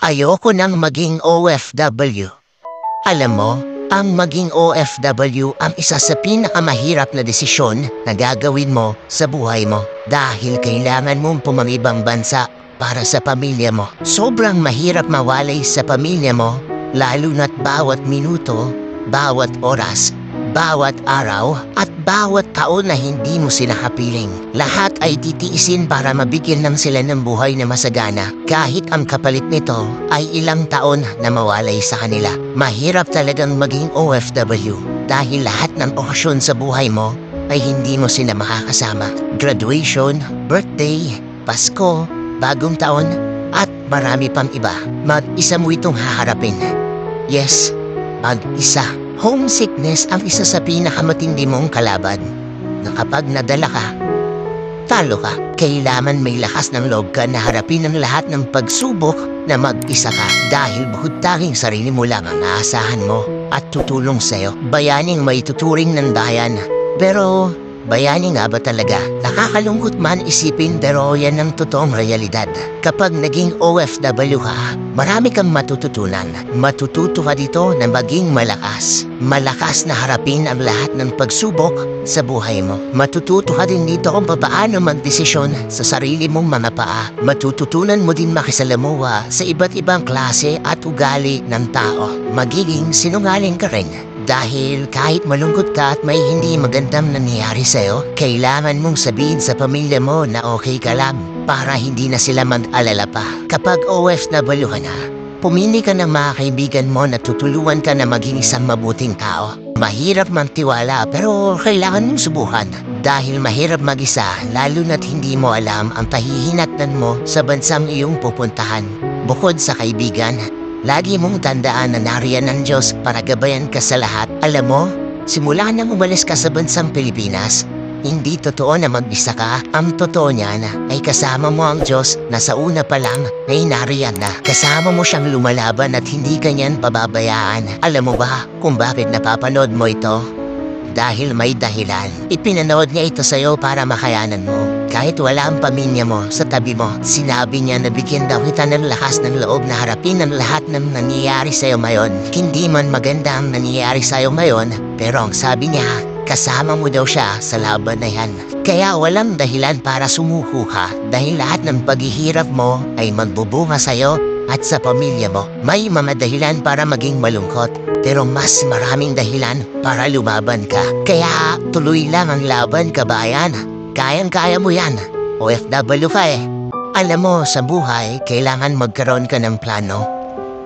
Ayoko nang maging OFW. Alam mo, ang maging OFW ang isa sa pinakamahirap na desisyon na gagawin mo sa buhay mo dahil kailangan mong pumangibang bansa para sa pamilya mo. Sobrang mahirap mawalay sa pamilya mo, lalo na't bawat minuto, bawat oras, bawat araw at bawat taon na hindi mo sila kapiling. Lahat ay titiisin para mabigyan ng sila ng buhay na masagana kahit ang kapalit nito ay ilang taon na mawalay sa kanila. Mahirap talagang maging OFW dahil lahat ng okasyon sa buhay mo ay hindi mo sila makakasama. Graduation, birthday, Pasko, bagong taon at marami pang iba. Mag-isa mo itong haharapin. Yes, mag-isa. Homesickness ang isa sa pinakamatindi mong kalaban na kapag nadala ka, talo ka. Kailangan may lakas ng loob ka na harapin ang lahat ng pagsubok na mag-isa ka dahil bukod tanging sarili mo lang ang aasahan mo at tutulong sa'yo. Bayaning may tuturing ng bayan. Pero bayani nga ba talaga? Nakakalungkot man isipin pero yan ang totoong realidad. Kapag naging OFW ka, marami kang matututunan. Matututo ka dito na maging malakas. Malakas na harapin ang lahat ng pagsubok sa buhay mo. Matututo ka din dito kung paano magdesisyon sa sarili mong mga paa. Matututunan mo din makisalamuha sa iba't ibang klase at ugali ng tao. Magiging sinungaling ka rin. Dahil kahit malungkot ka at may hindi magandang nangyayari sa'yo, kailangan mong sabihin sa pamilya mo na okay ka lang para hindi na sila mag-alala pa. Kapag OFW ka na, pumili ka ng mga kaibigan mo na tutulungan ka na maging isang mabuting tao. Mahirap magtiwala pero kailangan mong subukan. Dahil mahirap mag-isa lalo na't hindi mo alam ang pahihinatnan mo sa bansang iyong pupuntahan. Bukod sa kaibigan, lagi mong tandaan na nariyan ng Diyos para gabayan ka sa lahat. Alam mo, simula nang umalis ka sa bansang Pilipinas, hindi totoo na mag-isa ka. Ang totoo niyan ay kasama mo ang Diyos na sa una pa lang ay nariyan na. Kasama mo siyang lumalaban at hindi kanyan pababayaan. Alam mo ba kung bakit napapanood mo ito? Dahil may dahilan. Ipinanood niya ito sa'yo para makayanan mo. Kahit wala ang pamilya mo sa tabi mo, sinabi niya na bigyan daw kita ng lakas ng loob na harapin ang lahat ng nangyayari sa'yo ngayon. Hindi man maganda ang nangyayari sa'yo ngayon, pero ang sabi niya, kasama mo daw siya sa laban na yan. Kaya walang dahilan para sumuko ka dahil lahat ng paghihirap mo ay magbubunga sa'yo at sa pamilya mo. May mga dahilan para maging malungkot, pero mas maraming dahilan para lumaban ka. Kaya tuloy lang ang laban, kabayan. Kayang-kaya mo yan. OFW ka eh. Alam mo, sa buhay, kailangan magkaroon ka ng plano.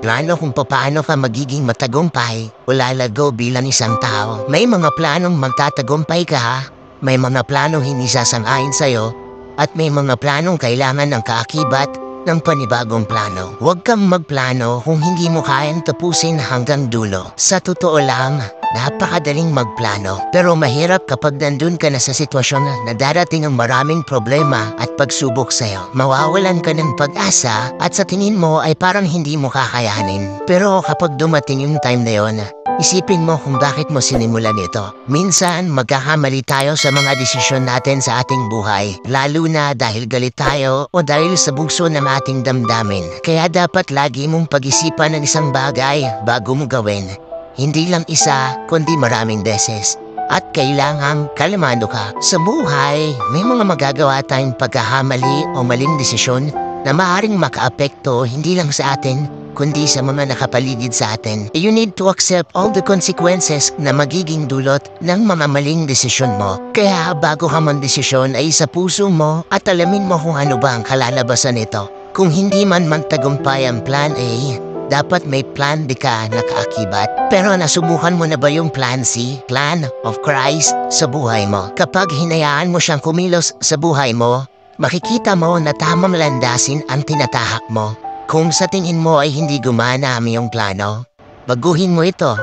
Plano kung paano ka magiging matagumpay o lalago bilang isang tao. May mga planong magtatagumpay ka ha. May mga planong hindi sasang-ayon sa'yo. At may mga planong kailangan ng kaakibat ng panibagong plano. Huwag kang magplano kung hindi mo kayang tapusin hanggang dulo. Sa totoo lang, napakadaling magplano. Pero mahirap kapag nandun ka na sa sitwasyon na darating ang maraming problema at pagsubok sa'yo. Mawawalan ka ng pag-asa at sa tingin mo ay parang hindi mo kakayanin. Pero kapag dumating yung time na yon, isipin mo kung bakit mo sinimulan ito. Minsan, magkakamali tayo sa mga desisyon natin sa ating buhay. Lalo na dahil galit tayo o dahil sa bugso ng ating damdamin. Kaya dapat lagi mong pag-isipan ng isang bagay bago mo gawin. Hindi lang isa, kundi maraming beses. At kailangang kalmado ka. Sa buhay, may mga magagawa tayong pagkakamali o maling desisyon na maaaring makaapekto hindi lang sa atin, kundi sa mga nakapaligid sa atin. You need to accept all the consequences na magiging dulot ng mga maling desisyon mo. Kaya bago ka magdesisyon ay sa puso mo at alamin mo kung ano ba ang kalalabasan nito. Kung hindi man magtagumpay ang plan A, dapat may plan B ka na kaakibat. Pero nasubukan mo na ba yung plan C, plan of Christ sa buhay mo? Kapag hinayaan mo siyang kumilos sa buhay mo, makikita mo na tamang landasin ang tinatahak mo. Kung sa tingin mo ay hindi gumana ang iyong plano, baguhin mo ito.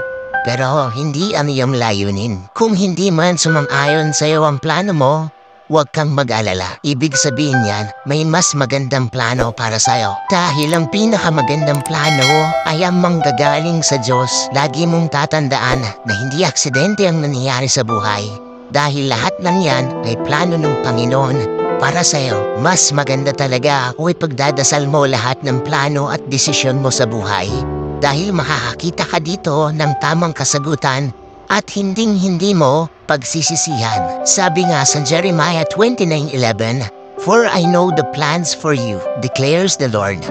Pero hindi ang iyong layunin. Kung hindi man sumang-ayon sa iyo ang plano mo, huwag kang mag-alala. Ibig sabihin yan, may mas magandang plano para sa'yo. Dahil ang pinakamagandang plano ay ang manggagaling sa Diyos. Lagi mong tatandaan na hindi aksidente ang nangyayari sa buhay. Dahil lahat ng yan ay plano ng Panginoon para sa'yo. Mas maganda talaga kung ipagdadasal mo lahat ng plano at desisyon mo sa buhay. Dahil makakakita ka dito ng tamang kasagutan at hinding-hindi mo pagsisisihan. Sabi nga sa Jeremiah 29:11, "For I know the plans for you, declares the Lord.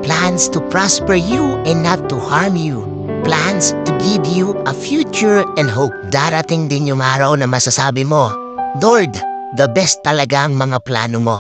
Plans to prosper you and not to harm you. Plans to give you a future and hope." Darating din yung araw na masasabi mo, "Lord, the best talaga ang mga plano mo.